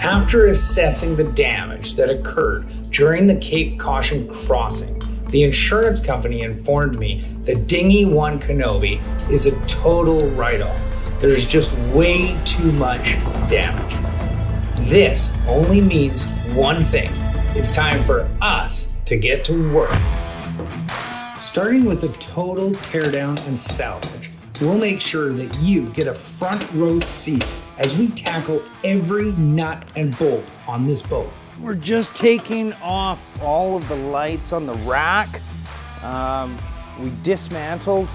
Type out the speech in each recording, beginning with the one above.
After assessing the damage that occurred during the Cape Caution crossing, the insurance company informed me the Dinghy One Kenobi is a total write-off. There's just way too much damage. This only means one thing. It's time for us to get to work. Starting with a total teardown and salvage, we'll make sure that you get a front row seat as we tackle every nut and bolt on this boat. We're just taking off all of the lights on the rack. We dismantled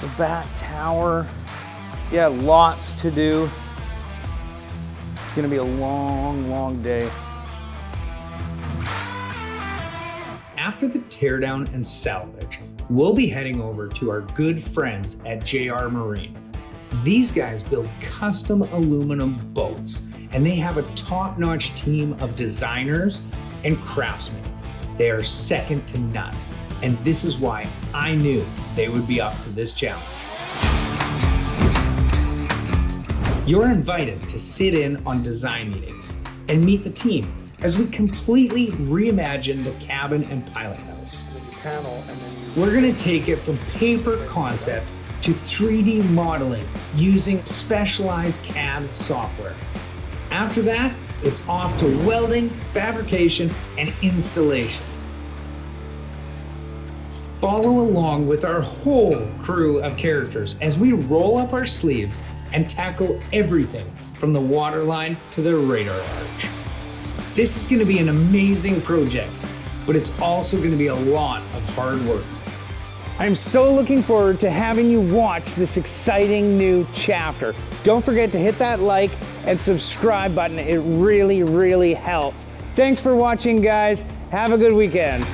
the back tower. Yeah, lots to do. It's gonna be a long, long day. After the teardown and salvage, we'll be heading over to our good friends at JR Marine. These guys build custom aluminum boats, and they have a top-notch team of designers and craftsmen. They are second to none, and this is why I knew they would be up for this challenge. You're invited to sit in on design meetings and meet the team as we completely reimagine the cabin and pilot house. We're gonna take it from paper concept to 3D modeling using specialized CAD software. After that, it's off to welding, fabrication, and installation. Follow along with our whole crew of characters as we roll up our sleeves and tackle everything from the waterline to the radar arch. This is going to be an amazing project, but it's also going to be a lot of hard work. I'm so looking forward to having you watch this exciting new chapter. Don't forget to hit that like and subscribe button. It really, really helps. Thanks for watching, guys. Have a good weekend.